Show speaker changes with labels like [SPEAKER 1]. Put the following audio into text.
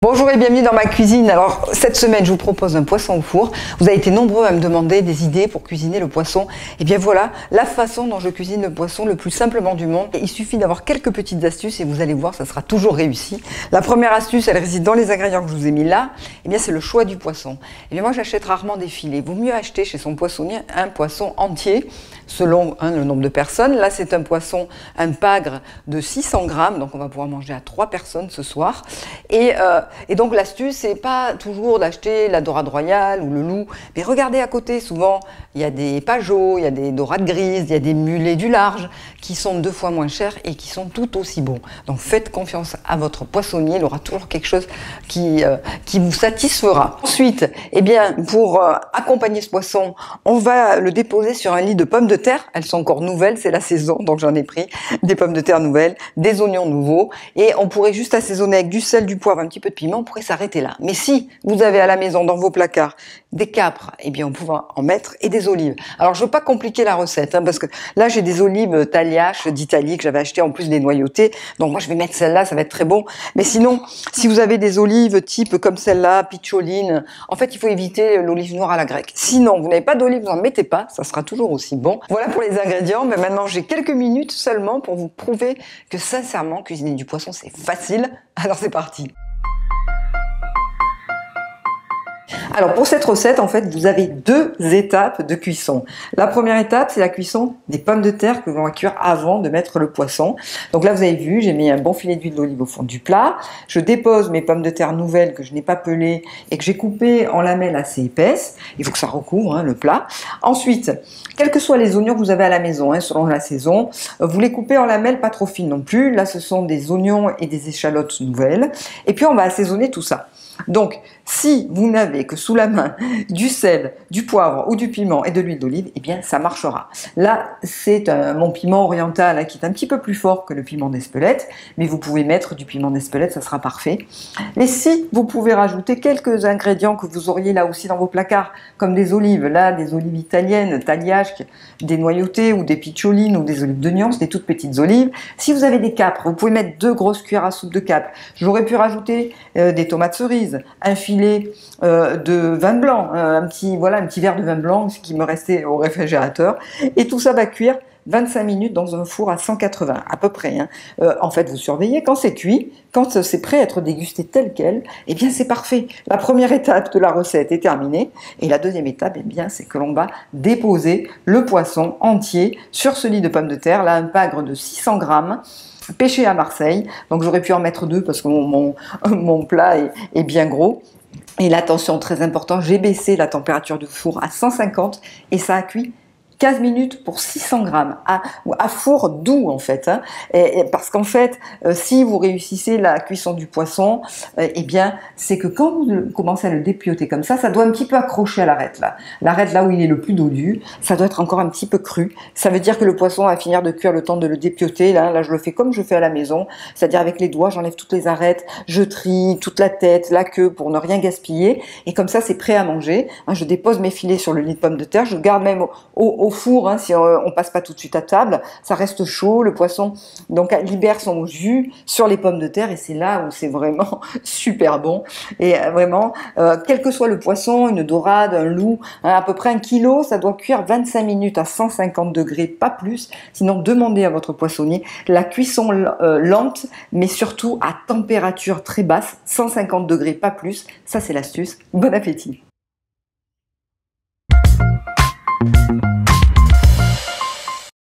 [SPEAKER 1] Bonjour et bienvenue dans ma cuisine. Alors cette semaine je vous propose un poisson au four. Vous avez été nombreux à me demander des idées pour cuisiner le poisson. Et bien voilà la façon dont je cuisine le poisson le plus simplement du monde. Il suffit d'avoir quelques petites astuces et vous allez voir, ça sera toujours réussi. La première astuce, elle réside dans les ingrédients que je vous ai mis là. Et bien c'est le choix du poisson. Et bien moi j'achète rarement des filets. Vaut mieux acheter chez son poissonnier un poisson entier selon le nombre de personnes. Là c'est un poisson, un pagre de 600 grammes. Donc on va pouvoir manger à 3 personnes ce soir. Et donc l'astuce, c'est pas toujours d'acheter la dorade royale ou le loup, mais regardez à côté, souvent il y a des pageots, il y a des dorades grises, il y a des mulets du large qui sont 2 fois moins chers et qui sont tout aussi bons. Donc faites confiance à votre poissonnier, il aura toujours quelque chose qui vous satisfera. Ensuite, eh bien, pour accompagner ce poisson, on va le déposer sur un lit de pommes de terre. Elles sont encore nouvelles, c'est la saison, donc j'en ai pris des pommes de terre nouvelles, des oignons nouveaux, et on pourrait juste assaisonner avec du sel, du poivre, un petit peu de piment, on pourrait s'arrêter là. Mais si vous avez à la maison, dans vos placards, des capres, eh bien on pourra en mettre, et des olives. Alors je veux pas compliquer la recette, parce que là j'ai des olives Taliache d'Italie que j'avais acheté en plus des noyautées, donc moi je vais mettre celle-là, ça va être très bon. Mais sinon, si vous avez des olives type comme celle-là, Picholine, en fait il faut éviter l'olive noire à la grecque. Sinon, vous n'avez pas d'olive, vous n'en mettez pas, ça sera toujours aussi bon. Voilà pour les ingrédients, mais maintenant j'ai quelques minutes seulement pour vous prouver que sincèrement, cuisiner du poisson c'est facile. Alors c'est parti. Alors pour cette recette, en fait, vous avez 2 étapes de cuisson. La première étape, c'est la cuisson des pommes de terre que l'on va cuire avant de mettre le poisson. Donc là, vous avez vu, j'ai mis un bon filet d'huile d'olive au fond du plat. Je dépose mes pommes de terre nouvelles que je n'ai pas pelées et que j'ai coupées en lamelles assez épaisses. Il faut que ça recouvre le plat. Ensuite, quels que soient les oignons que vous avez à la maison, selon la saison, vous les coupez en lamelles pas trop fines non plus. Là, ce sont des oignons et des échalotes nouvelles. Et puis, on va assaisonner tout ça. Donc, si vous n'avez que sous la main du sel, du poivre ou du piment et de l'huile d'olive, eh bien ça marchera. Là, c'est mon piment oriental qui est un petit peu plus fort que le piment d'Espelette, mais vous pouvez mettre du piment d'Espelette, ça sera parfait. Mais si vous pouvez rajouter quelques ingrédients que vous auriez là aussi dans vos placards, comme des olives, là, des olives italiennes, Taliache, des noyautées ou des picciolines ou des olives de Nyons, des toutes petites olives. Si vous avez des capres, vous pouvez mettre 2 grosses cuillères à soupe de capres. J'aurais pu rajouter des tomates cerises, un filet de vin blanc, un petit verre de vin blanc qui me restait au réfrigérateur, et tout ça va cuire 25 minutes dans un four à 180 à peu près. En fait, vous surveillez quand c'est cuit, quand c'est prêt à être dégusté tel quel, eh bien c'est parfait. La première étape de la recette est terminée, et la deuxième étape, eh bien, c'est que l'on va déposer le poisson entier sur ce lit de pommes de terre, là un pagre de 600 grammes, pêché à Marseille. Donc j'aurais pu en mettre 2 parce que mon plat est bien gros. Et l'attention, très important, j'ai baissé la température du four à 150 et ça a cuit 15 minutes pour 600 grammes, à four doux en fait. Parce qu'en fait, si vous réussissez la cuisson du poisson, eh bien, c'est que quand vous commencez à le dépioter comme ça doit un petit peu accrocher à l'arête là. L'arête là où il est le plus dodu, ça doit être encore un petit peu cru. Ça veut dire que le poisson va finir de cuire le temps de le dépioter. Là, je le fais comme je fais à la maison, c'est-à-dire avec les doigts, j'enlève toutes les arêtes, je trie toute la tête, la queue pour ne rien gaspiller. Et comme ça, c'est prêt à manger. Je dépose mes filets sur le lit de pommes de terre, je garde même au four, si on passe pas tout de suite à table, ça reste chaud, le poisson donc libère son jus sur les pommes de terre et c'est là où c'est vraiment super bon. Et vraiment, quel que soit le poisson, une dorade, un loup, à peu près 1 kilo, ça doit cuire 25 minutes à 150 degrés, pas plus. Sinon, demandez à votre poissonnier la cuisson lente, mais surtout à température très basse, 150 degrés, pas plus. Ça, c'est l'astuce. Bon appétit!